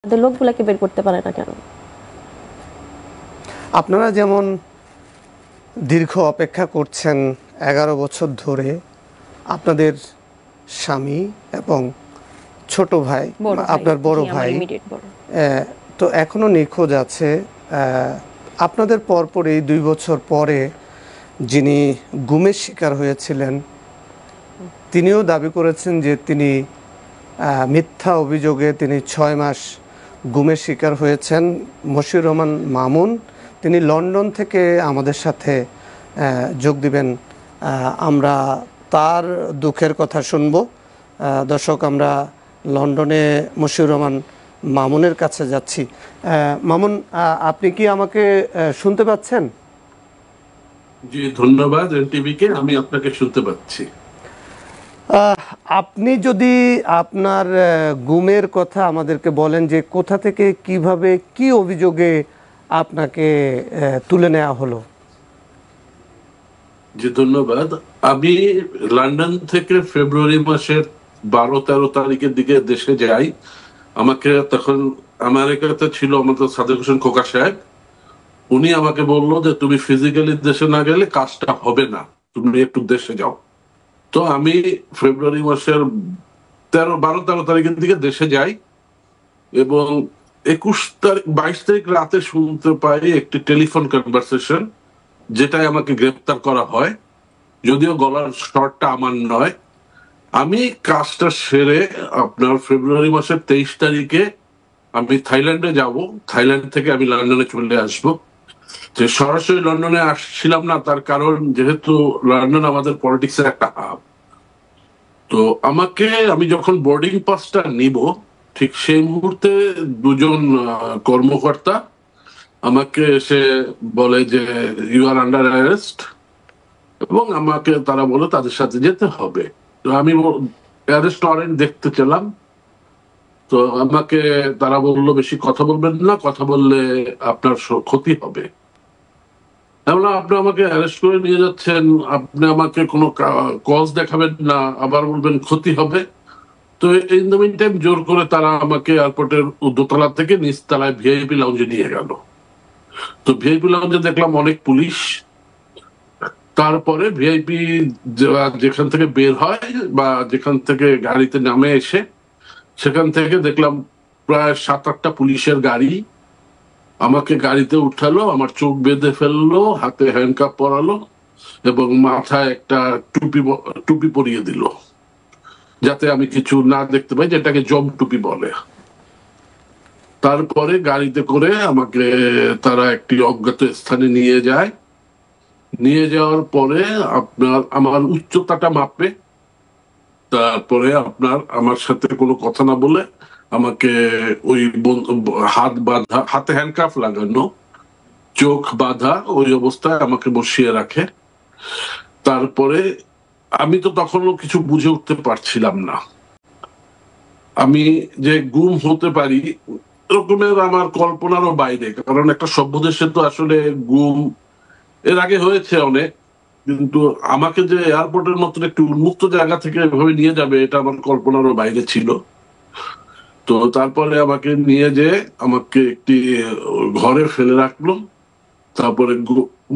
লোকগুলাকে বের করতে পারে না কেন? আপনারা যেমন দীর্ঘ অপেক্ষা করছেন 11 বছর ধরে, আপনাদের স্বামী এবং ছোট ভাই, আপনার বড় ভাই তো এখনো নিখোঁজ আছে। আপনাদের পরপর এই 2 বছর পরে যিনি গুমের শিকার হয়েছিলেন তিনিও দাবি করেছেন যে তিনি মিথ্যা অভিযোগে তিনি 6 মাস গুমের শিকার হয়েছেন। মশিউর রহমান মামুন তিনি লন্ডন থেকে আমাদের সাথে যোগ দিবেন। আমরা তার দুঃখের কথা শুনব। দর্শক, আমরা লন্ডনে মশিউর রহমান মামুনের কাছে যাচ্ছি। মামুন, আপনি কি আমাকে শুনতে পাচ্ছেন? জি, ধন্যবাদ এনটিভিকে, আমি আপনাকে শুনতে পাচ্ছি। আপনি যদি আপনার গুমের কথা আমাদেরকে বলেন যে কোথা থেকে কিভাবে কি অভিযোগে আপনাকে তুলে নেওয়া হলো। জি, ধন্যবাদ। আমি লন্ডন থেকে ফেব্রুয়ারি মাসের 12-13 তারিখের দিকে দেশে যাই। আমাকে তখন আমেরিকাতে ছিল আমাদের সাদেক হোসেন খোকা সাহেব। উনি আমাকে বললো যে তুমি ফিজিক্যালি দেশে না গেলে কাজটা হবে না, তুমি একটু দেশে যাও। তো আমি ফেব্রুয়ারি মাসের 12-13 তারিখের দিকে দেশে যাই এবং 22 তারিখ রাতে শুনতে পাই একটি টেলিফোন কনভারসেশন, যেটাই আমাকে গ্রেপ্তার করা হয়, যদিও গলার স্বরটা আমার নয়। আমি কাজটা সেরে আপনার ফেব্রুয়ারি মাসের 23 তারিখে আমি থাইল্যান্ডে যাব, থাইল্যান্ড থেকে আমি লন্ডনে চলে আসব। যে সরাসরি লন্ডনে আসছিলাম না, তার কারণ যেহেতু লন্ডন আমাদের পলিটিক্সের একটা হাব। তো আমি যখন বোর্ডিং পাসটা নিব, ঠিক সেই মুহূর্তে দুজন কর্মকর্তা আমাকে এসে বলে যে ইউ আর আন্ডার অ্যারেস্ট, এবং আমাকে তারা বলে তাদের সাথে যেতে হবে। তো আমি অ্যারেস্ট ওয়ারেন্ট দেখতে চাইলাম। তো আমাকে তারা বললো বেশি কথা বলবেন না, কথা বললে আপনার ক্ষতি হবে। আপনি আমাকে অ্যারেস্ট করে নিয়ে যাচ্ছেন, আপনি আমাকে কোনো কজ দেখাবেন না, আবার বলবেন ক্ষতি হবে। তো ইন দ্য মিন টাইম জোর করে তারা আমাকে এয়ারপোর্টের দোতলা থেকে নিচতলায় ভিআইপি লাউঞ্জে নিয়ে গেল। তো ভিআইপি লাউঞ্জে দেখলাম অনেক পুলিশ। তারপরে ভিআইপি যেখান থেকে বের হয় বা যেখান থেকে গাড়িতে নামে এসে, সেখান থেকে দেখলাম প্রায় 7-8টা পুলিশের গাড়ি আমাকে গাড়িতে উঠালো, আমার চোখ বেঁধে ফেললো, হাতে হ্যান্ডকাপ পরালো এবং মাথায় একটা টুপি পরিয়ে দিল, যাতে আমি কিছু না দেখতে পাই, যেটাকে জম টুপি বলে। তারপরে গাড়িতে করে আমাকে তারা একটি অজ্ঞাত স্থানে নিয়ে যায়। নিয়ে যাওয়ার পরে আমার উচ্চতাটা মাপে, তারপরে আমার সাথে কোনো কথা না বলে আমাকে ওই হাতে হ্যান্ডকাফ লাগানো, চোখ বাঁধা, ওই অবস্থায় আমাকে বসিয়ে রাখে। তারপরে আমি তো তখনও কিছু বুঝে উঠতে পারছিলাম না আমি যে গুম হতে পারি, এরকমের আমার কল্পনারও বাইরে। কারণ একটা সভ্য দেশে তো আসলে গুম এর আগে হয়েছে অনেক, কিন্তু আমাকে যে এয়ারপোর্টের মতন একটি উন্মুক্ত জায়গা থেকে এভাবে নিয়ে যাবে, এটা আমার কল্পনারও বাইরে ছিল। তো তারপরে আমাকে নিয়ে যেয়ে আমাকে একটি ঘরে ফেলে রাখলো। তারপরে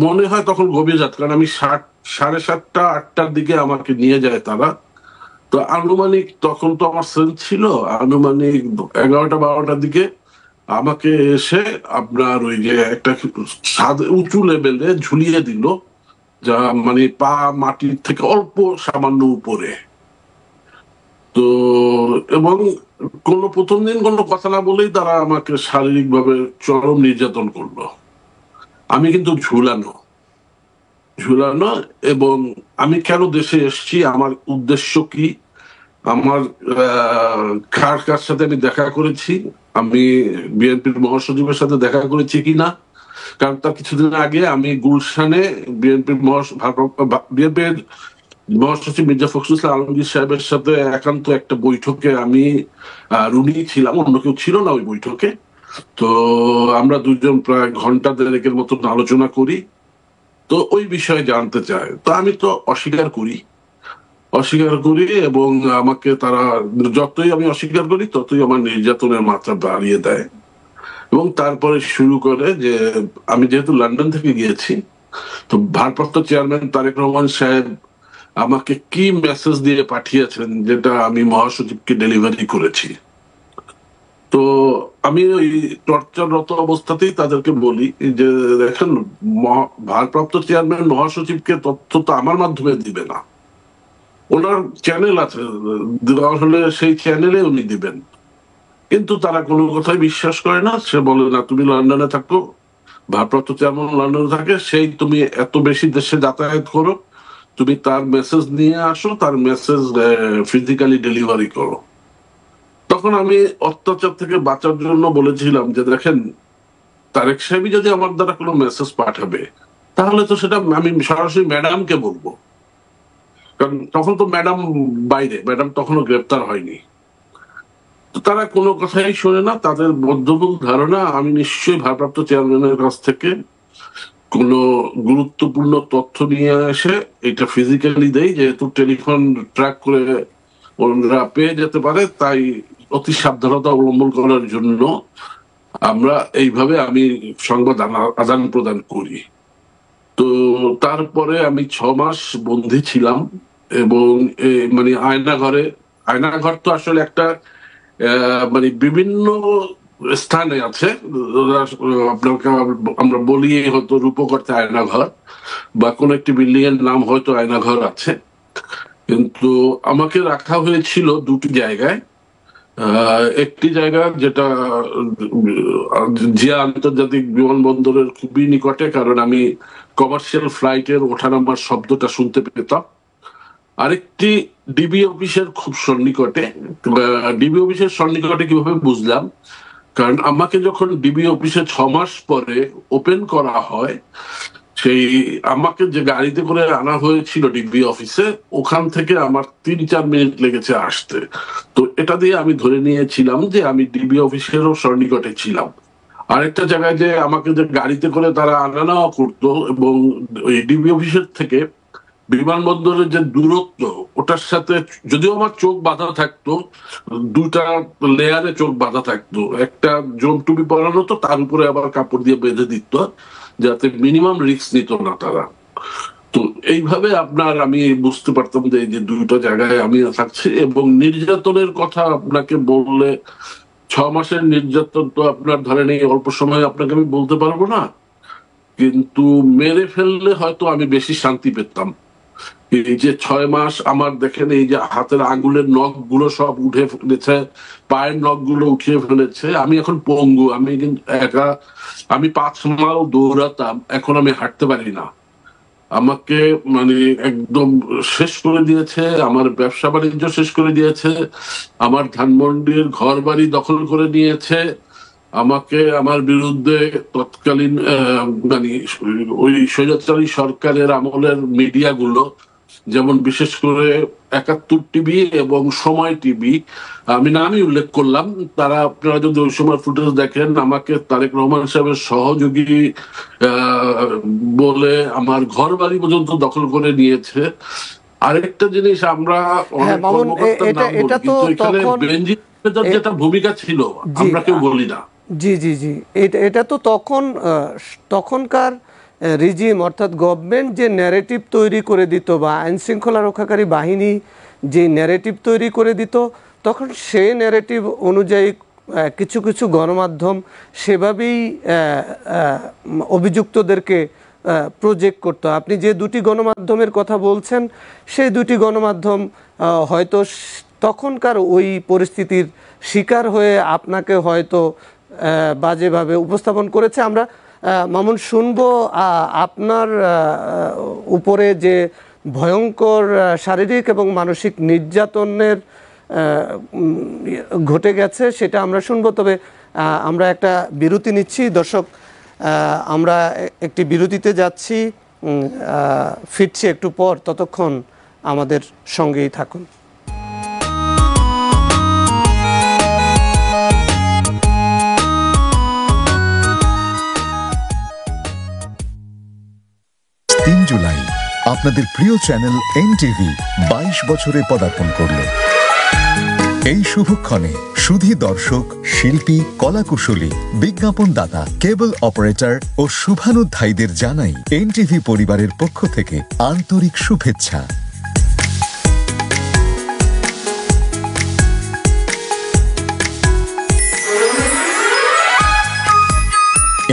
মনে হয় তখন গভীর রাত, কারণ আমি 7:30-8টার দিকে আমাকে নিয়ে যায় তারা। তো আনুমানিক তখন তো আমার সেন্স ছিল, আনুমানিক 11টা-12টার দিকে আমাকে এসে আপনার ওই যে একটা উঁচু লেভেলে ঝুলিয়ে দিল, যা মানে পা মাটির থেকে অল্প সামান্য উপরে। তো এবং প্রথম দিন কোনো কথা না বলেই তারা আমাকে শারীরিকভাবে চরম নির্যাতন করলো। আমি কিন্তু ঝুলানো। এবং আমি কেন দেশে এসেছি, আমার উদ্দেশ্য কি, আমার কার কার সাথে আমি দেখা করেছি, আমি বিএনপির মহাসচিবের সাথে দেখা করেছি কিনা। কারণ তার কিছুদিন আগে আমি গুলশানে বিএনপির মহাসচিব মির্জা ফখরুল ইসলাম আলমগীর সাহেবের সাথে একান্ত একটা বৈঠকে আমি রুনি ছিলাম, অন্য কেউ ছিল না ওই বৈঠকে। তো আমরা দুজন প্রায় ঘন্টা দেড়েকের মতন আলোচনা করি। তো ওই বিষয়ে জানতে চায়, তো আমি তো অস্বীকার করি। অস্বীকার করি, এবং আমাকে তারা যতই আমি অস্বীকার করি ততই আমার নির্যাতনের মাত্রা বাড়িয়ে দেয়। এবং তারপরে শুরু করে যে আমি যেহেতু লন্ডন থেকে গিয়েছি, তো ভারপ্রাপ্ত চেয়ারম্যান তারেক রহমান সাহেব আমাকে কি মেসেজ দিয়ে পাঠিয়েছেন যেটা আমি মহাসচিবকে ডেলিভারি করেছি। তো আমি ওই টর্চাররত অবস্থাতেই তাদেরকে বলি যে দেখেন, ভারপ্রাপ্ত চেয়ারম্যান মহাসচিবকে তথ্য তো আমার মাধ্যমে দিবে না, ওনার চ্যানেল আছে, দেওয়ার হলে সেই চ্যানেলে উনি দিবেন। কিন্তু তারা কোনো কথাই বিশ্বাস করে না। সে বলে না, তুমি লন্ডনে থাকো, ভারপ্রাপ্ত চেয়ারম্যান লন্ডনে থাকে, সেই তুমি এত বেশি দেশে যাতায়াত করো, তুমি তার মেসেজ নিয়ে আসো, তার মেসেজ ফিজিক্যালি ডেলিভারি করো। তখন আমি অত্যাচার থেকে বাঁচার জন্য বলেছিলাম যে দেখেন, তারেক সাহেবই যদি আমার দ্বারা কোনো মেসেজ পাঠাবে তাহলে তো সেটা আমি সরাসরি ম্যাডামকে বলবো, কারণ তখন তো ম্যাডাম বাইরে, ম্যাডাম তখনও গ্রেপ্তার হয়নি। তো তারা কোনো কথাই শোনে না। তাদের বদ্ধমূল ধারণা আমি নিশ্চয়ই ভারপ্রাপ্ত চেয়ারম্যানের কাছ থেকে কোনো গুরুত্বপূর্ণ তথ্য নিয়ে এসে এটা ফিজিক্যালি দেই, যেহেতু টেলিফোন ট্র্যাক করে ওরা পেয়ে যেতে পারে, তাই অতি সাবধানতা অবলম্বন করার জন্য আমরা এইভাবে আমি সংবাদ আদান প্রদান করি। তো তারপরে আমি 6 মাস বন্দী ছিলাম, এবং মানে আয়নাঘর তো আসলে একটা মানে বিভিন্ন স্থানে আছে। আপনাকে আমরা বলি হয়তো রূপক অর্থে আয়নাঘর, বা কোন একটি বিল্ডিং এর নাম হয়তো আয়নাঘর আছে, কিন্তু আমাকে রাখা হয়েছিল দুটি জায়গায়। একটি জায়গা যেটা জিয়া আন্তর্জাতিক বিমানবন্দরের খুবই নিকটে, কারণ আমি কমার্শিয়াল ফ্লাইটের ওঠানামার শব্দটা শুনতে পেতাম। আরেকটি ডিবি অফিসের খুব সন্নিকটে। ডিবি অফিসের সন্নিকটে কিভাবে বুঝলাম, কারণ আমাকে যখন ডিবি অফিসে 6 মাস পরে ওপেন করা হয়, সেই আমাকে যে গাড়িতে করে আনা হয়েছিল ডিবি অফিসে, ওখান থেকে আমার 3-4 মিনিট লেগেছে আসতে। তো এটা দিয়ে আমি ধরে নিয়েছিলাম যে আমি ডিবি অফিসেরও সন্নিকটে ছিলাম। আরেকটা জায়গায় যে আমাকে যে গাড়িতে করে তারা আনা নেওয়া করতো, এবং ওই ডিবি অফিসের থেকে বিমানবন্দরের যে দূরত্ব, ওটার সাথে যদিও আমার চোখ বাঁধা থাকতো, দুটা লেয়ারে চোখ বাঁধা থাকতো, একটা জোম টুপি পরানো তো, তার উপরে আবার কাপড় দিয়ে বেঁধে দিত, যাতে মিনিমাম রিস্ক নিত না তারা। তো এইভাবে আমি বুঝতে পারতাম যে এই যে দুইটা জায়গায় আমি থাকছি। এবং নির্যাতনের কথা আপনাকে বললে, 6 মাসের নির্যাতন তো আপনার ধরেন এই অল্প সময় আপনাকে আমি বলতে পারবো না, কিন্তু মেরে ফেললে হয়তো আমি বেশি শান্তি পেতাম। এই যে 6 মাস আমার দেখেন, এই যে হাতের আঙ্গুলের নখ গুলো সব উঠে ফেলেছে, পায়ের নখ গুলো উঠিয়ে ফেলেছে, আমি এখন পঙ্গু। আমি কিন্তু আমি 5 মাইল দৌড়াতাম, এখন আমি হাঁটতে পারি না। আমাকে মানে একদম শেষ করে দিয়েছে, আমার ব্যবসা বাণিজ্য শেষ করে দিয়েছে, আমার ধানমন্ডির ঘর বাড়ি দখল করে নিয়েছে, আমাকে আমার বিরুদ্ধে তৎকালীন মানে ওই স্বৈরাচারী সরকারের আমলের মিডিয়াগুলো, যেমন বিশেষ করে 71 টিভি এবং সময় টিভি, আমি নামই উল্লেখ করলাম, তারা, আপনারা যদি ওই সময় ফুটেজ দেখেন, আমাকে তারেক রহমান সাহেবের সহযোগী বলে আমার ঘর বাড়ি পর্যন্ত দখল করে নিয়েছে। আরেকটা জিনিস, আমরা অনেক কর্মকর্তার নাম বলি, কিন্তু এখানে বেনজির যেটা ভূমিকা ছিল আমরা কেউ বলি না। জি জি জি, এটা তো তখনকার রিজিম অর্থাৎ গভর্নমেন্ট যে ন্যারেটিভ তৈরি করে দিত, বা আইন শৃঙ্খলা রক্ষাকারী বাহিনী যে ন্যারেটিভ তৈরি করে দিত, তখন সেই ন্যারেটিভ অনুযায়ী কিছু কিছু গণমাধ্যম সেভাবেই অভিযুক্তদেরকে প্রজেক্ট করতো। আপনি যে দুটি গণমাধ্যমের কথা বলছেন, সেই দুটি গণমাধ্যম হয়তো তখনকার ওই পরিস্থিতির শিকার হয়ে আপনাকে হয়তো বাজেভাবে উপস্থাপন করেছে। আমরা মামুন শুনবো আপনার উপরে যে ভয়ঙ্কর শারীরিক এবং মানসিক নির্যাতনের ঘটে গেছে সেটা আমরা শুনবো। তবে আমরা একটা বিরতি নিচ্ছি দর্শক, আমরা একটি বিরতিতে যাচ্ছি, ফিরছি একটু পর, ততক্ষণ আমাদের সঙ্গেই থাকুন। জুলাই আপনাদের প্রিয় চ্যানেল এনটিভি 22 বছরে পদার্পণ করল। এই শুভক্ষণে সুধী দর্শক, শিল্পী, কলাকুশলী, বিজ্ঞাপনদাতা, কেবল অপারেটর ও শুভানুধ্যায়ীদের জানাই এনটিভি পরিবারের পক্ষ থেকে আন্তরিক শুভেচ্ছা।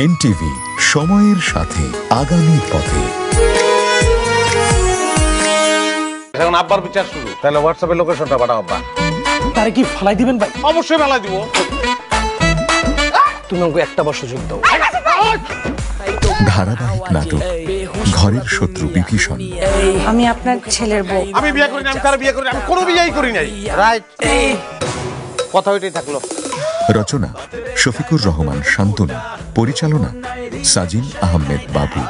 এনটিভি, সময়ের সাথে আগামীর পথে। এখন আব্বার বিচার শুরু, তাহলে হোয়াটসঅ্যাপে লোকেশনটা পাঠাও আব্বা। তারে কি ফালাই দিবেন ভাই? অবশ্যই ফেলাই দিব। তুমি আমাকে একটা বার সুযোগ দাও। ধারাবাহিক নাটক ঘরের শত্রু বিভীষণ। আমি আপনার ছেলের বউ। আমি বিয়ে করি না, আমি তার বিয়ে করি না, আমি কোনো বিয়েই করি নাই। রাইট, কথা ওইটাই থাকলো। রচনা শফিকুর রহমান শান্তনু, পরিচালনা সাজিন আহমেদ বাবু।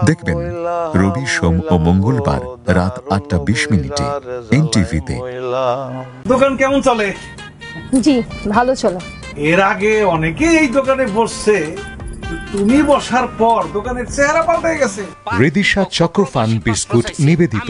দেখবেন রবি, সোম ও মঙ্গলবার রাত 8:20 এনটিভিতে। দোকান কেমন চলে? জি ভালো চলে। এর আগে অনেকে এই দোকানে বসছে, তুমি বসার পর দোকানের চেহারা পাল্টে গেছে। রেদিশা চকো ফান বিস্কুট নিবেদিত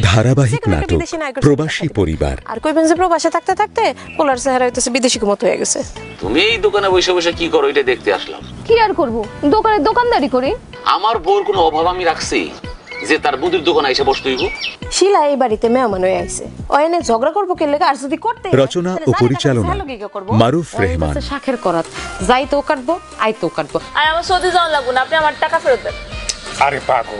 ধারাবাহিক নাটক প্রবাসী পরিবার। আর কইবেন যে প্রবাসে থাকতে থাকতে পোলার চেহারা হইতেছে বিদেশি মত হয়ে গেছে। তুমি এই দোকানে বসে বসে কি করো এটা দেখতে আসলাম। কি আর করব, দোকানে দোকানদারি করি। আমার বউর কোনো অভাব আমি রাখছি যে তার বুদির দোকানে এসে বসতে হইব? শিলা এই বাড়িতে মেহমান হয়ে আইছে, ওখানে ঝগড়া করবো কে লেগে? আর যদি করতে রচনা ও পরিচালনা মারুফ রহমান। শাখের করাত যাই তো কাটবো, আই তো কাটবো। আর আমার সৌদি যাওয়া লাগবো না, আপনি আমার টাকা ফেরত দেন। আরে পাগল,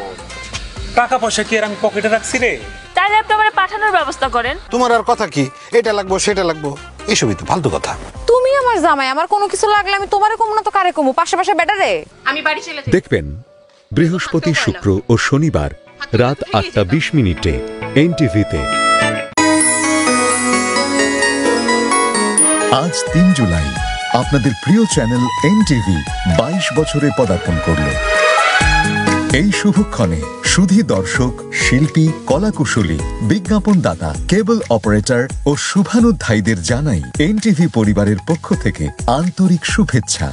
টাকা পয়সা কি আর আমি পকেটে রাখছি রে? তাইলে আপনি আমার পাঠানোর ব্যবস্থা করেন। তোমার আর কথা কি? এটা লাগবো সেটা লাগবো, এইসবই তো ফালতু কথা। তুমি আমার জামাই, আমার কোনো কিছু লাগলে আমি তোমারে কমু না তো কারে কমু? পাশে পাশে বেটারে। আমি বাড়ি চলে যাই। দেখবেন বৃহস্পতি, শুক্র ও শনিবার রাত 8:20 এনটিভিতে। আজ 3 জুলাই আপনাদের প্রিয় চ্যানেল এনটিভি 22 বছরে পদার্পণ করল। এই শুভক্ষণে সুধী দর্শক, শিল্পী, কলাকুশলী, বিজ্ঞাপনদাতা, কেবল অপারেটর ও শুভানুধ্যায়ীদের জানাই এনটিভি পরিবারের পক্ষ থেকে আন্তরিক শুভেচ্ছা।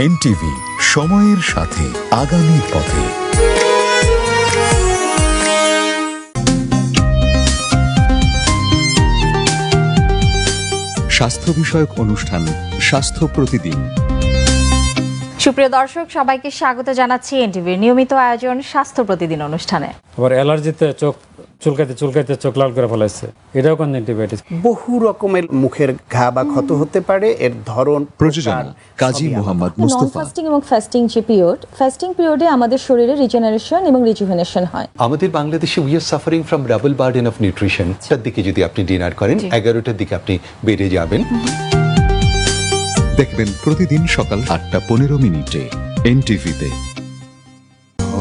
এনটিভি, সময়ের সাথে আগামীর পথে। স্বাস্থ্য বিষয়ক অনুষ্ঠান স্বাস্থ্য প্রতিদিন। সুপ্রিয় দর্শক, সবাইকে স্বাগত জানাচ্ছি এনটিভির নিয়মিত আয়োজন স্বাস্থ্য প্রতিদিন অনুষ্ঠানে। আবার অ্যালার্জিতে চোখ চুলকাইতে চুলকাইতে চোখ লাল করে ফেলাইছে, এটাও কনজাংটিভাইটিস। বহু রকমের মুখের ঘা বা ক্ষত হতে পারে, এর ধরন। প্রযোজনা কাজী মোহাম্মদ মুস্তাফা। ফাস্টিং এবং ফাস্টিং যে পিরিয়ড, ফাস্টিং পিরিয়ডে আমাদের শরীরে রিজেনারেশন এবং রিজুভেনেশন হয়। আমাদের বাংলাদেশে we are suffering from double burden of nutrition. তার দিকে যদি আপনি ডিনার করেন 11টার দিকে আপনি বেড়ে যাবেন। দেখবেন প্রতিদিন সকাল 8:15 এনটিভিতে।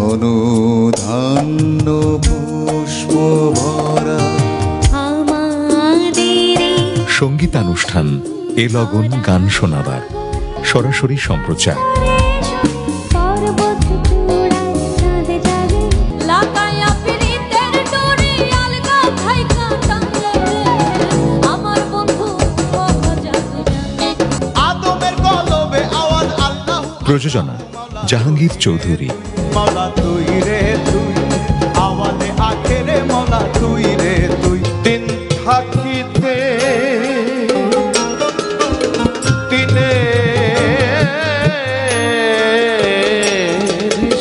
অনুধান্য পুষ্প ভরা সঙ্গীতানুষ্ঠান এ লগন গান শোনাবার সরাসরি সম্প্রচার। প্রযোজনা জাহাঙ্গীর চৌধুরী। মলা তুই রে তুই, আওয়ালে আখেরে মলা তুই রে তুই। দিন থাকিতে দিনে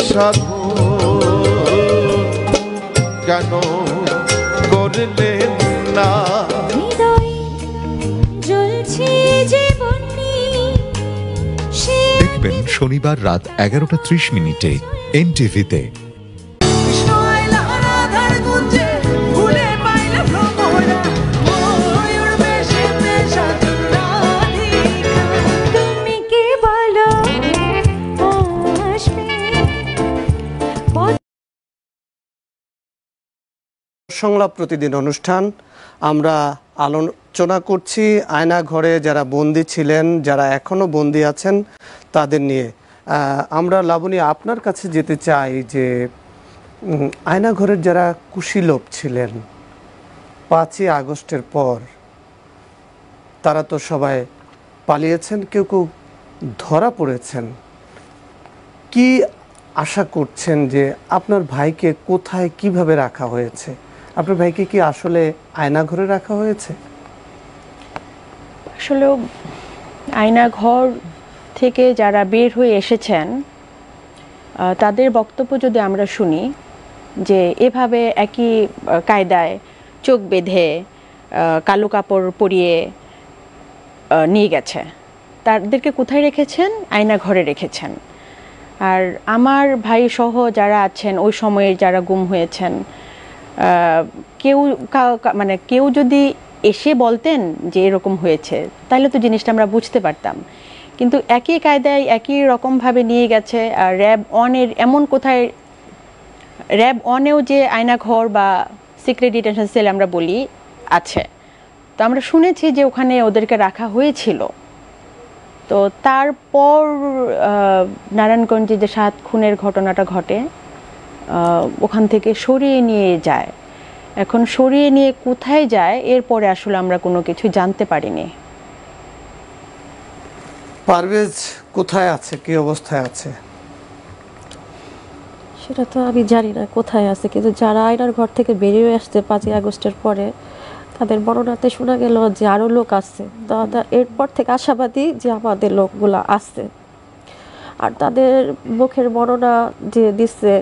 সাধু কেন করলেন না? দেখবেন শনিবার রাত 11:30 এনটিভিতে। সংলাপ প্রতিদিন অনুষ্ঠান। আমরা আলোচনা করছি আয়না ঘরে যারা বন্দী ছিলেন, যারা এখনো বন্দী আছেন তাদের নিয়ে। আমরা লাবণী আপনার কাছে যেতে চাই যে আয়নাঘরের যারা কুশীলোভ ছিলেন 5ই আগস্টের পর তারা তো সবাই পালিয়েছেন, কেউ কেউ ধরা পড়েছেন। কি আশা করছেন যে আপনার ভাইকে কোথায় কিভাবে রাখা হয়েছে? আপনার ভাইকে কি আসলে আয়নাঘরে রাখা হয়েছে? আসলে আয়নাঘর থেকে যারা বের হয়ে এসেছেন তাদের বক্তব্য যদি আমরা শুনি যে এভাবে একই কায়দায় চোখ বেঁধে কালো কাপড় পরিয়ে নিয়ে গেছে, তাদেরকে কোথায় রেখেছেন? আয়নাঘরে রেখেছেন। আর আমার ভাই সহ যারা আছেন ওই সময়ে যারা গুম হয়েছেন, কেউ যদি এসে বলতেন যে এরকম হয়েছে তাহলে তো জিনিসটা আমরা বুঝতে পারতাম, কিন্তু একই কায়দায় একই রকমভাবে নিয়ে গেছে। আর র্যাব অনের এমন কোথায়, র্যাব অনেও যে আয়নাঘর বা সিক্রেট ডিটেনশন সেল আমরা বলি আছে, তো আমরা শুনেছি যে ওখানে ওদেরকে রাখা হয়েছিল। তো তারপর নারায়ণগঞ্জে যে 7 খুনের ঘটনাটা ঘটে ওখান থেকে সরিয়ে নিয়ে যায়। এখন সরিয়ে নিয়ে কোথায় যায় এরপরে আসলে আমরা কোনো কিছু জানতে পারিনি। পারভেজ কোথায় আছে, কি অবস্থায় আছে? সেটা তো আমি জানি না কোথায় আছে, কিন্তু যারা আয়নার ঘর থেকে বেরিয়ে আসছে 5ই আগস্টের পরে তাদের বর্ণনাতে শোনা গেল যে আরও লোক আসছে। এরপর থেকে আশাবাদী যে আমাদের লোকগুলা আসছে। আর তাদের মুখের বর্ণনা যে দিচ্ছে,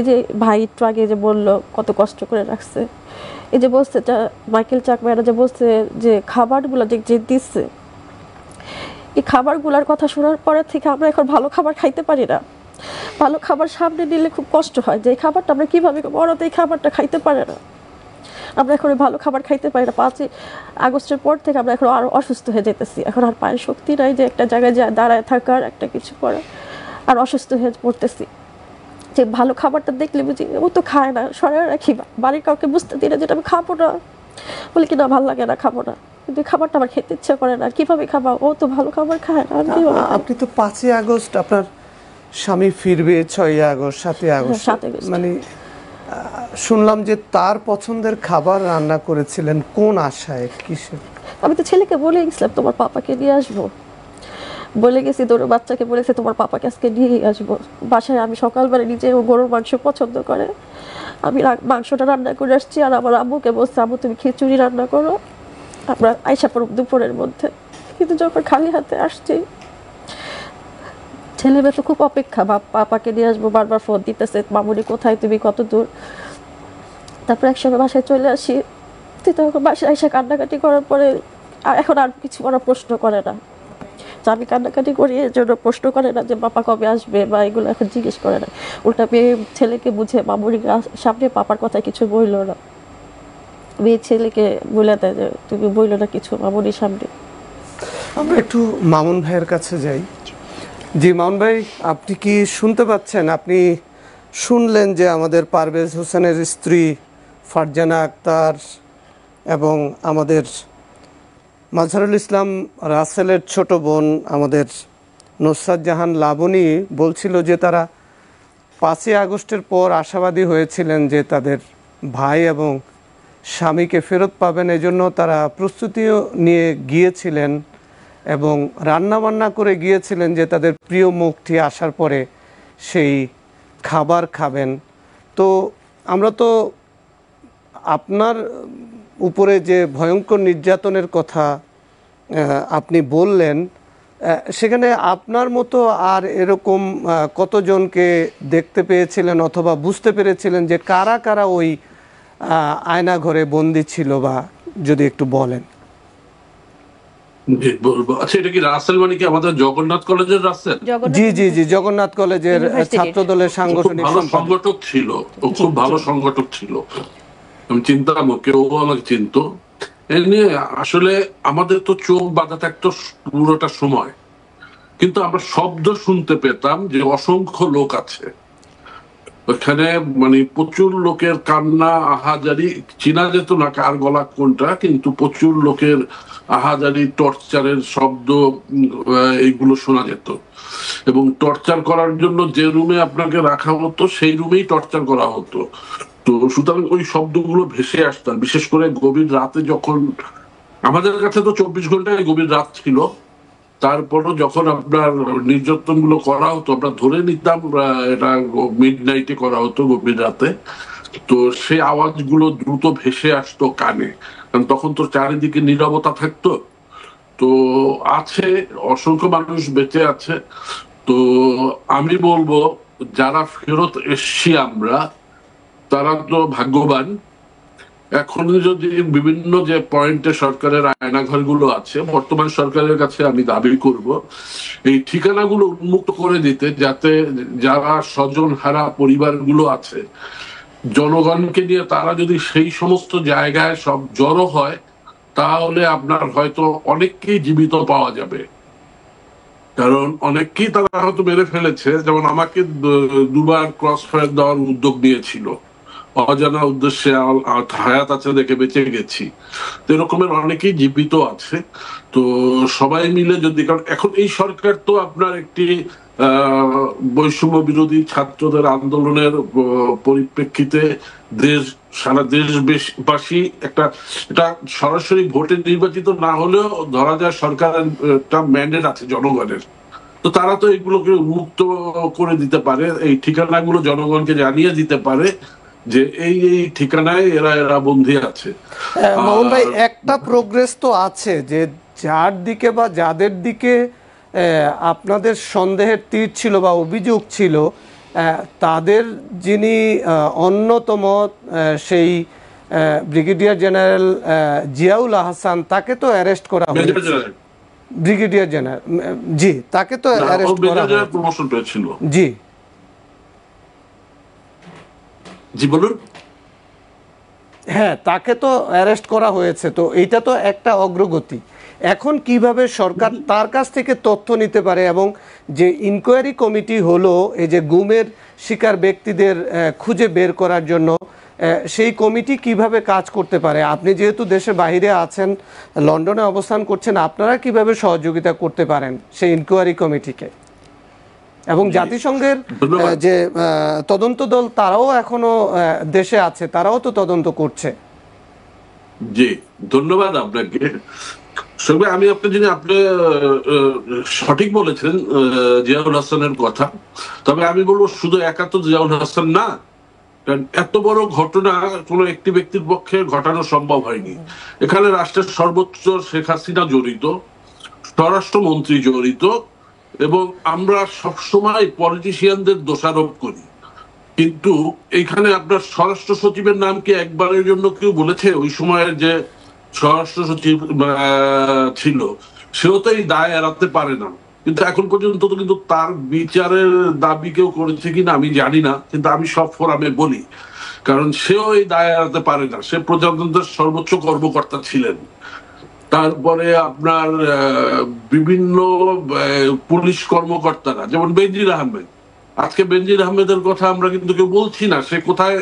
যে ভাই একটু আগে যে বললো কত কষ্ট করে রাখছে, এই যে বলছে মাইকেল চাকমারা যে বলছে যে খাবারগুলো যে দিচ্ছে, এই খাবারগুলোর কথা শোনার পরে থেকে আমরা এখন ভালো খাবার খাইতে পারি না। ভালো খাবার সামনে নিলে খুব কষ্ট হয় যে এই খাবারটা আমরা কীভাবে, ওরা তো এই খাবারটা খাইতে পারে না। আমরা এখন ভালো খাবার খাইতে পারি না। 5ই আগস্টের পর থেকে আমরা এখন আরও অসুস্থ হয়ে যেতেছি। এখন আর পায়ের শক্তি নাই যে একটা জায়গায় দাঁড়ায় থাকার, একটা কিছু করার, আর অসুস্থ হয়ে পড়তেছি। যে ভালো খাবারটা দেখলে বুঝি ও তো খায় না, সরাই রাখি, বাড়ির কাউকে বুঝতে দিই না যেটা আমি খাবো না, বলি কি না ভালো লাগে না, খাবো না, কিন্তু খাবারটা আমার খেতে ইচ্ছা করে না, কিভাবে খাবো, ও তো ভালো খাবার খায় না। আপনি তো 5ই আগস্ট আপনার স্বামী ফিরবে, 6ই আগস্ট, 7ই আগস্ট, মানে শুনলাম যে তার পছন্দের খাবার রান্না করেছিলেন, কোন আশায়, কিসের? আমি তো ছেলেকে বলে গেছিলাম তোমার পাপাকে নিয়ে আসবো, বলে গেছি তোর বাচ্চাকে বলেছে তোমার পাপাকে আজকে নিয়ে আসবো বাসায়। আমি সকালবেলা নিজে ও গরুর মাংস পছন্দ করে, আমি মাংসটা রান্না করে আসছি। আর আমার আম্মুকে বলছে আম্মু তুমি খিচুড়ি রান্না করো, আমরা আইসা পড়ব দুপুরের মধ্যে। কিন্তু যখন খালি হাতে আসছি, ছেলে মেয়ে তো খুব অপেক্ষা, পাপাকে নিয়ে আসবো, বারবার ফোন দিতেছে মামুনি কোথায়, তুমি কত দূর। তারপর একসঙ্গে বাসায় চলে আসি। তখন বাসায় আইসা কান্নাকাটি করার পরে এখন আর কিছু ওরা প্রশ্ন করে না, যে আমি কান্নাকাটি করি এর জন্য প্রশ্ন করে না যে পাপা কবে আসবে বা এগুলো এখন জিজ্ঞেস করে না। উল্টা মেয়ে ছেলেকে বুঝে মামুনির সামনে পাপার কথা কিছু বললো না, মেয়ে ছেলেকে বলে দেয় যে তুমি বললো না কিছু মামুনির সামনে। আমরা একটু মামুন ভাইয়ের কাছে যাই। জি মামুন ভাই, আপনি কি শুনতে পাচ্ছেন? আপনি শুনলেন যে আমাদের পারভেজ হোসেনের স্ত্রী ফারজানা আক্তার এবং আমাদের মাজহারুল ইসলাম রাসেলের ছোট বোন আমাদের নুসরাত জাহান লাবণী বলছিল যে তারা 5ই আগস্টের পর আশাবাদী হয়েছিলেন যে তাদের ভাই এবং স্বামীকে ফেরত পাবেন, এজন্য তারা প্রস্তুতিও নিয়ে গিয়েছিলেন এবং রান্নাবান্না করে গিয়েছিলেন যে তাদের প্রিয় মুখটি আসার পরে সেই খাবার খাবেন। তো আমরা তো আপনার উপরে যে ভয়ঙ্কর নির্যাতনের কথা আপনি বললেন, সেখানে আপনার মতো আর এরকম কতজনকে দেখতে পেয়েছিলেন অথবা বুঝতে পেরেছিলেন যে কারা কারা ওই আয়নাঘরে বন্দি ছিল, বা যদি একটু বলেন। বলবো। আচ্ছা, এটা কি রাসেল মানে কি আমাদের জগন্নাথ কলেজের রাসেল? জি জি জি, জগন্নাথ কলেজের ছাত্র দলের সাংগঠনিক সংগঠক ছিল, ও খুব ভালো সংগঠক ছিল, আমি চিনতাম ওকে, ও আমাকে চিনতো। এ নিয়ে আসলে আমাদের তো চোখ বাঁধা থাকতো পুরোটা সময়, কিন্তু আমরা শব্দ শুনতে পেতাম যে অসংখ্য লোক আছে। ওখানে মানে প্রচুর লোকের কান্না আহাজারি, চিনা যেত না কার গলা কোনটা, কিন্তু প্রচুর লোকের আহাজারি, টর্চারের শব্দ এইগুলো শোনা যেত। এবং টর্চার করার জন্য যে রুমে আপনাকে রাখা হতো সেই রুমেই টর্চার করা হতো। তো সুতরাং ওই শব্দগুলো ভেসে আসতো, বিশেষ করে গভীর রাতে যখন আমাদের কাছে তো 24 ঘন্টায় গভীর রাত ছিল, তারপরও যখন আপনার নির্যাতন গুলো করা হতো আমরা ধরে নিতাম এটা মিড নাইটে করা হতো, গভীর রাতে। তো সেই আওয়াজগুলো দ্রুত ভেসে আসতো কানে, কারণ তখন তো চারিদিকে নীরবতা থাকতো। তো আছে অসংখ্য মানুষ বেঁচে আছে। তো আমি বলবো যারা ফেরত এসছি আমরা, তারা তো ভাগ্যবান। এখন যদি বিভিন্ন যে পয়েন্টে সরকারের আয়নাঘরগুলো আছে, বর্তমান সরকারের কাছে আমি দাবি করব এই ঠিকানাগুলো উন্মুক্ত করে দিতে, যাতে যারা স্বজন হারা পরিবারগুলো আছে জনগণকে নিয়ে তারা যদি সেই সমস্ত জায়গায় সব জড়ো হয়, তাহলে আপনার হয়তো অনেককেই জীবিত পাওয়া যাবে। কারণ অনেককেই তারা হয়তো মেরে ফেলেছে, যেমন আমাকে দুবার ক্রস ফায়ার দেওয়ার উদ্যোগ নিয়েছিল, অজানা উদ্দেশ্যে হায়াত আছে দেখে বেঁচে গেছি। তো এরকমের অনেকেই জীবিত আছে। তো সবাই মিলে যদি, কারণ এখন এই সরকার তো আপনার একটি বৈষম্য বিরোধী ছাত্রদের আন্দোলনের পরিপ্রেক্ষিতে সারা দেশবাসী এটা সরাসরি ভোটে নির্বাচিত না হলেও ধরা যায় সরকারের একটা ম্যান্ডেট আছে জনগণের। তো তারা তো এগুলোকে উন্মুক্ত করে দিতে পারে, এই ঠিকানাগুলো জনগণকে জানিয়ে দিতে পারে যে এই এই ঠিকানায় এরা বন্দী আছে। মামুন ভাই, একটা প্রোগ্রেস তো আছে যে যার দিকে বা যাদের দিকে আপনাদের সন্দেহের তীর ছিল বা অভিযোগ ছিল, তাদের যিনি অন্যতম সেই ব্রিগেডিয়ার জেনারেল জিয়াউল আহসান, তাকে তো অ্যারেস্ট করা হয়েছে। ব্রিগেডিয়ার জেনারেল, জি, তাকে তো অ্যারেস্ট করা হয়েছে। প্রমোশন পেয়েছিল। জি জি বলুন। হ্যাঁ, তাকে তো অ্যারেস্ট করা হয়েছে। তো এইটা তো একটা অগ্রগতি। এখন কিভাবে সরকার তার কাছ থেকে তথ্য নিতে পারে, এবং যে ইনকোয়ারি কমিটি হলো এই যে গুমের শিকার ব্যক্তিদের খুঁজে বের করার জন্য, সেই কমিটি কিভাবে কাজ করতে পারে? আপনি যেহেতু দেশের বাইরে আছেন, লন্ডনে অবস্থান করছেন, আপনারা কিভাবে সহযোগিতা করতে পারেন সেই ইনকোয়ারি কমিটিকে? এবং জাতিসংঘের যে তদন্ত দল, তারাও এখনো দেশে আছে, তারাও তো তদন্ত করছে। জি, ধন্যবাদ আপনাকে। আমি আপনি সঠিক বলেছেন জিয়াউল হাসানের কথা। তবে আমি বলবো শুধু একা তো জিয়াউল হাসান না, কারণ এত বড় ঘটনা কোনো একটি ব্যক্তির পক্ষে ঘটানো সম্ভব হয়নি। এখানে রাষ্ট্রের সর্বোচ্চ শেখ হাসিনা জড়িত, স্বরাষ্ট্রমন্ত্রী জড়িত, এবং আমরা সবসময় পলিটিশিয়ানদের দোষারোপ করি, কিন্তু এইখানে আপনার স্বরাষ্ট্র সচিবের নাম কি একবারের জন্য কেউ বলেছে? ওই সময়ের যে স্বরাষ্ট্র সচিব ছিল সেও তো এই দায় এড়াতে পারে না। কিন্তু এখন পর্যন্ত তো কিন্তু তার বিচারের দাবি কেউ করেছে কিনা আমি জানি না, কিন্তু আমি সব ফোরামে বলি, কারণ সেও এই দায় এড়াতে পারে না। সে প্রজাতন্ত্রের সর্বোচ্চ কর্মকর্তা ছিলেন। তারপরে আপনার বিভিন্ন পুলিশ কর্মকর্তারা, যেমন বেনজির আহমেদ, আজকে বেনজির আহমেদের কথা আমরা কিন্তু কেউ বলছি না, সে কোথায়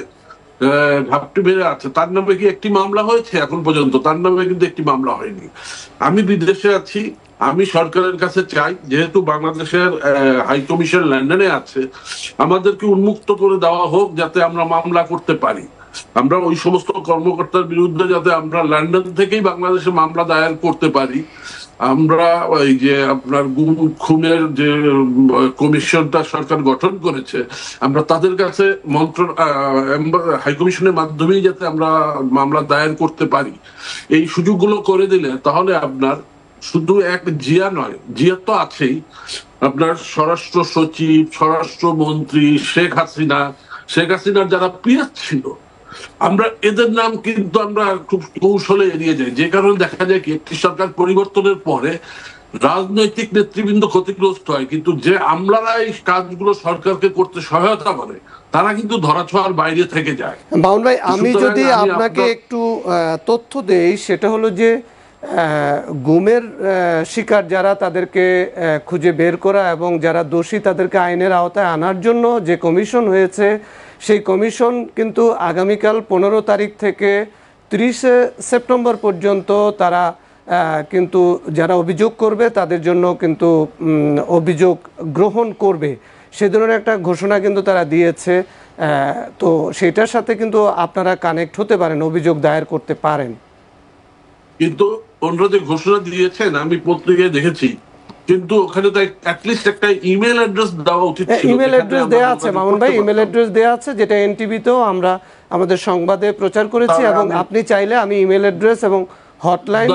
ঘাপটি বেড়ে আছে। তার নামে কি একটি মামলা হয়েছে? এখন পর্যন্ত তার নামে কিন্তু একটি মামলা হয়নি। আমি বিদেশে আছি, আমি সরকারের কাছে চাই, যেহেতু বাংলাদেশের হাই কমিশন লন্ডনে আছে, আমাদেরকে উন্মুক্ত করে দেওয়া হোক যাতে আমরা মামলা করতে পারি। আমরা ওই সমস্ত কর্মকর্তার বিরুদ্ধে যাতে আমরা লন্ডন থেকেই বাংলাদেশে মামলা দায়ের করতে পারি। আমরা ওই যে আপনার গুম খুনের যে কমিশনটা সরকার গঠন করেছে, আমরা তাদের কাছে হাইকমিশনের মাধ্যমেই যাতে আমরা মামলা দায়ের করতে পারি, এই সুযোগগুলো করে দিলে তাহলে আপনার শুধু এক জিয়া নয়, জিয়া তো আছেই, আপনার স্বরাষ্ট্র সচিব, স্বরাষ্ট্রমন্ত্রী, শেখ হাসিনার যারা পিএস ছিল, আমরা এদের নাম কিন্তু আমরা খুব কৌশলে এড়িয়ে যাই। যে কারণে দেখা যায় কি একটি সরকার পরিবর্তনের পরে রাজনৈতিক নেতৃবৃন্দ ক্ষতিগ্রস্ত হয়, কিন্তু যে আমলারা এই কাজগুলো সরকারকে করতে সহায়তা করে তারা কিন্তু ধরাছোঁয়ার বাইরে থেকে যায়। মামুন ভাই, আমি যদি আপনাকে একটু তথ্য দেই, সেটা হলো যে গুমের শিকার যারা তাদেরকে খুঁজে বের করা এবং যারা দোষী তাদেরকে আইনের আওতায় আনার জন্য যে কমিশন হয়েছে সেই কমিশন কিন্তু আগামীকাল 15 তারিখ থেকে 30 সেপ্টেম্বর পর্যন্ত তারা কিন্তু যারা অভিযোগ করবে তাদের জন্য কিন্তু অভিযোগ গ্রহণ করবে সে ধরনের একটা ঘোষণা কিন্তু তারা দিয়েছে। তো সেটার সাথে কিন্তু আপনারা কানেক্ট হতে পারেন, অভিযোগ দায়ের করতে পারেন। কিন্তু ওনারা যে ঘোষণা দিয়েছেন আমি পত্রিকায় দেখেছি, কিন্তু ওখানে তো অ্যাটলিস্ট একটা ইমেল অ্যাড্রেস দেওয়া উচিত ছিল। ইমেল অ্যাড্রেস দেওয়া আছে মামুন ভাই, ইমেল অ্যাড্রেস দেওয়া আছে, যেটা এনটিভিতেও আমরা আমাদের সংবাদে প্রচার করেছি এবং আপনি চাইলে আমি ইমেল অ্যাড্রেস এবং হটলাইন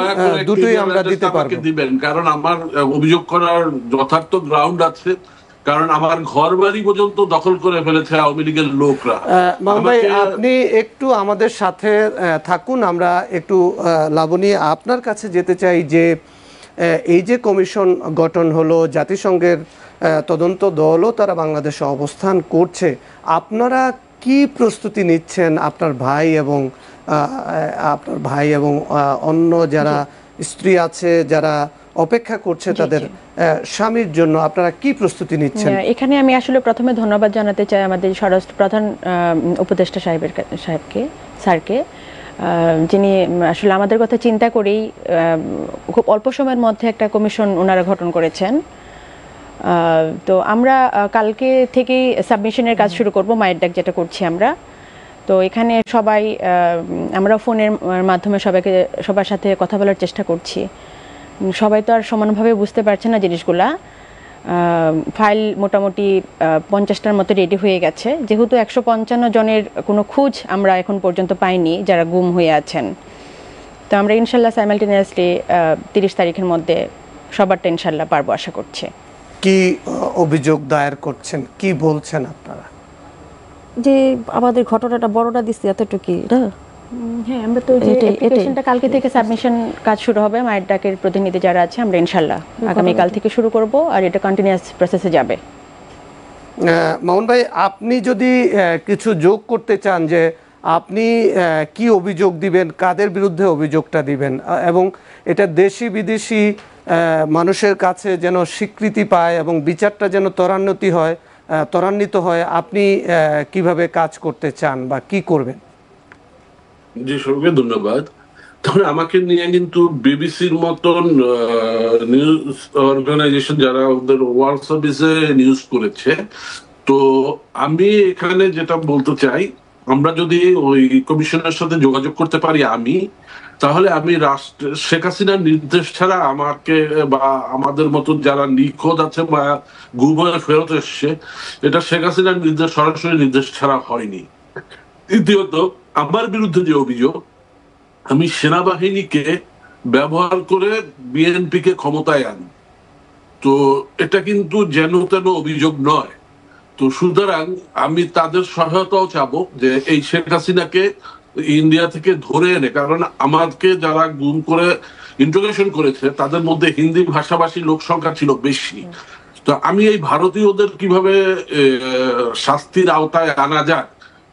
দুটোই আমরা দিতে পারবো। দিবেন, কারণ আমার অভিযোগ করার যথার্থ গ্রাউন্ড আছে, কারণ আমার ঘর বাড়ি পর্যন্ত দখল করে ফেলেছে আওয়ামী লীগের লোকরা। মামুন ভাই আপনি একটু আমাদের সাথে থাকুন, আমরা একটু লাবণী আপনার কাছে যেতে চাই যে এই যে কমিশন গঠন হলো, জাতিসংঘের তদন্ত দলও তারা বাংলাদেশে অবস্থান করছে, আপনারা কি প্রস্তুতি নিচ্ছেন আপনার ভাই এবং অন্য যারা স্ত্রী আছে যারা অপেক্ষা করছে তাদের স্বামীর জন্য, আপনারা কি প্রস্তুতি নিচ্ছেন? এখানে আমি আসলে প্রথমে ধন্যবাদ জানাতে চাই আমাদের স্বরাষ্ট্র প্রধান উপদেষ্টা স্যারকে, যিনি আসলে আমাদের কথা চিন্তা করেই খুব অল্প সময়ের মধ্যে একটা কমিশন ওনারা গঠন করেছেন। তো আমরা কালকে থেকেই সাবমিশনের কাজ শুরু করব, মায়ের ডাক যেটা করছি আমরা। তো এখানে সবাই আমরা ফোনের মাধ্যমে সবার সাথে কথা বলার চেষ্টা করছি। সবাই তো আর সমানভাবে বুঝতে পারছে না জিনিসগুলা। ফাইল মোটামুটি 50টার মতো রেডি হয়ে গেছে, যেহেতু 155 জনের কোনো খোঁজ আমরা এখন পর্যন্ত পাইনি যারা গুম হয়ে আছেন। তো আমরা ইনশাল্লাহ সাইমালটেনিয়াসলি 30 তারিখের মধ্যে সবারটা ইনশাল্লাহ পারবো আশা করছি। কি অভিযোগ দায়ের করছেন, কি বলছেন আপনারা? যে আমাদের ঘটনাটা বড়টা দিচ্ছে এতটুকুই না। হ্যাঁ, আমরা তো অ্যাপ্লিকেশনটা কালকে থেকে সাবমিশন কাজ শুরু হবে। মায়ের ডাকের প্রতিনিধি যারা আছে আমরা ইনশাল্লাহ আগামীকাল থেকে শুরু করব, আর এটা কন্টিনিউয়াস প্রসেসে যাবে। মামুন ভাই আপনি যদি কিছু যোগ করতে চান যে আপনি কি অভিযোগ দিবেন, কাদের বিরুদ্ধে অভিযোগটা দিবেন, এবং এটা দেশি বিদেশি মানুষের কাছে যেন স্বীকৃতি পায় এবং বিচারটা যেন ত্বরান্বিত হয়, আপনি কিভাবে কাজ করতে চান বা কি করবেন? জি, সবাইকে ধন্যবাদ। তখন আমাকে নিয়ে কিন্তু বিবিসির মতন নিউজ অর্গানাইজেশন যারা ওদের ওয়ার্ল্ড সার্ভিসে নিউজ করেছে, তো আমি এখানে যেটা বলতে চাই, আমরা যদি ওই কমিশনের সাথে যোগাযোগ করতে পারি তাহলে আমি শেখ হাসিনার নির্দেশ ছাড়া আমাকে বা আমাদের মতো যারা নিখোঁজ আছে বা গুম হয়ে ফেরত এসছে, এটা শেখ হাসিনার নির্দেশ, সরাসরি নির্দেশ ছাড়া হয়নি। দ্বিতীয়ত, আমার বিরুদ্ধে যে অভিযোগ, আমি সেনাবাহিনীকে ব্যবহার করে বিএনপি কে ক্ষমতায় আনি, তো এটা কিন্তু যেন তেন অভিযোগ নয়। তো সুতরাং আমি তাদের সহায়তাও চাবো যে এই শেখ হাসিনাকে ইন্ডিয়া থেকে ধরে এনে, কারণ আমাকে যারা গুম করে ইন্টারোগেশন করেছে তাদের মধ্যে হিন্দি ভাষাভাষী লোক সংখ্যা ছিল বেশি। তো আমি এই ভারতীয়দের কিভাবে শাস্তির আওতায় আনা যায়,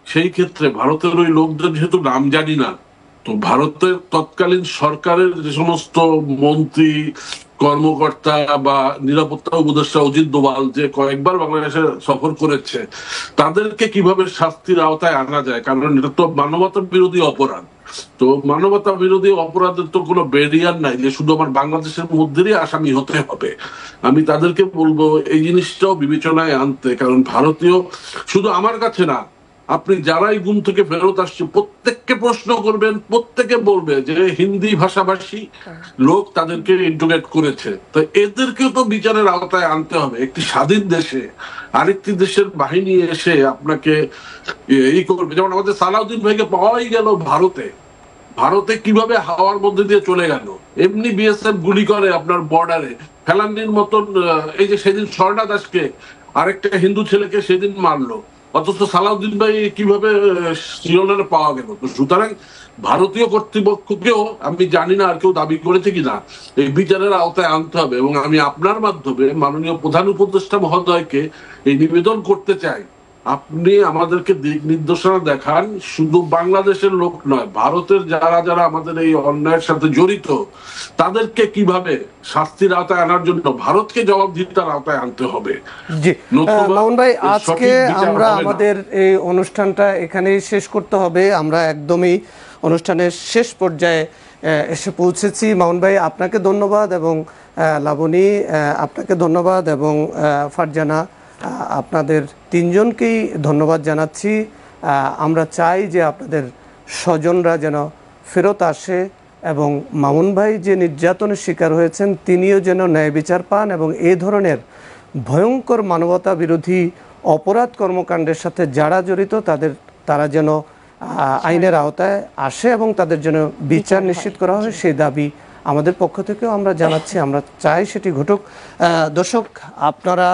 সেই ক্ষেত্রে ভারতের ওই লোকদের যেহেতু নাম জানি না, তো ভারতের তৎকালীন সরকারের যে সমস্ত মন্ত্রী, কর্মকর্তা বা নিরাপত্তা উপদেষ্টা অজিত দোভাল যে কয়েকবার বাংলাদেশে সফর করেছে, তাদেরকে কিভাবে শাস্তির আওতায় আনা যায়, কারণ এটা তো মানবতা বিরোধী অপরাধ। তো মানবতা বিরোধী অপরাধের তো কোনো ব্যারিয়ার নাই যে শুধু আমার বাংলাদেশের মধ্যেই আসামি হতে হবে। আমি তাদেরকে বলবো এই জিনিসটাও বিবেচনায় আনতে, কারণ ভারতীয় শুধু আমার কাছে না, আপনি যারাই গুম থেকে ফেরত আসছে প্রত্যেককে প্রশ্ন করবেন, প্রত্যেকে বলবে যে হিন্দি ভাষাভাষী লোক তাদেরকে ইন্টিগ্রেট করেছে। তো এদেরকেও তো বিচারের আওতায় আনতে হবে। একটি স্বাধীন দেশে আরেকটি দেশের বাহিনী এসে আপনাকে এই করবে, যেমন আমাদের সালাউদ্দিন ভাইকে পাওয়াই গেল ভারতে কিভাবে হাওয়ার মধ্যে দিয়ে চলে গেল, এমনি বিএসএফ গুলি করে আপনার বর্ডারে। ফেলান্ডির মতন এই যে সেদিন স্বর্ণা দাসকে আরেকটা হিন্দু ছেলেকে সেদিন মারলো, অথচ সালাউদ্দিন ভাই কিভাবে শিরোনারে পাওয়া গেল। তো সুতরাং ভারতীয় কর্তৃপক্ষকেও আমি জানি না আর কেউ দাবি করেছে কিনা এই বিচারের আওতায় আনতে হবে। এবং আমি আপনার মাধ্যমে মাননীয় প্রধান উপদেষ্টা মহোদয়কে এই নিবেদন করতে চাই আপনি আমাদেরকে দিক নির্দেশনা দেখান, শুধু বাংলাদেশের লোক নয়, ভারতের যারা যারা আমাদের এই অন্যায়ের সাথে জড়িত তাদেরকে কিভাবে শাস্তির আওতায় আনার জন্য ভারতকে জবাবদিহিতার আওতায় আনতে হবে। জি মামুন ভাই, এর আজকে সঠিক বিচার আমরা হবে না। আমাদের এই অনুষ্ঠানটা এখানেই শেষ করতে হবে। আমরা একদমই অনুষ্ঠানের শেষ পর্যায়ে এসে পৌঁছেছি। মামুন ভাই আপনাকে ধন্যবাদ, এবং লাবণী আপনাকে ধন্যবাদ, এবং ফারজানা আপনাদের তিনজনকেই ধন্যবাদ জানাচ্ছি। আমরা চাই যে আপনাদের স্বজনরা যেন ফেরত আসে, এবং মামুন ভাই যে নির্যাতনের শিকার হয়েছেন তিনিও যেন ন্যায় বিচার পান, এবং এই ধরনের ভয়ঙ্কর মানবতা বিরোধী অপরাধ কর্মকাণ্ডের সাথে যারা জড়িত তারা যেন আইনের আওতায় আসে এবং তাদের জন্য বিচার নিশ্চিত করা হয়, সেই দাবি আমাদের পক্ষ থেকেও আমরা জানাচ্ছি। আমরা চাই সেটি ঘটুক। দর্শক, আপনারা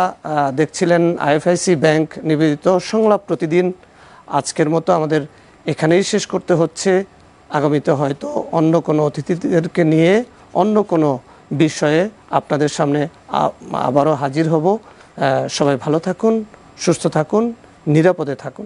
দেখছিলেন আইএফআইসি ব্যাংক নিবেদিত সংলাপ প্রতিদিন। আজকের মতো আমাদের এখানেই শেষ করতে হচ্ছে। আগামীতে হয়তো অন্য কোনো অতিথিদেরকে নিয়ে অন্য কোনো বিষয়ে আপনাদের সামনে আবারও হাজির হব। সবাই ভালো থাকুন, সুস্থ থাকুন, নিরাপদে থাকুন।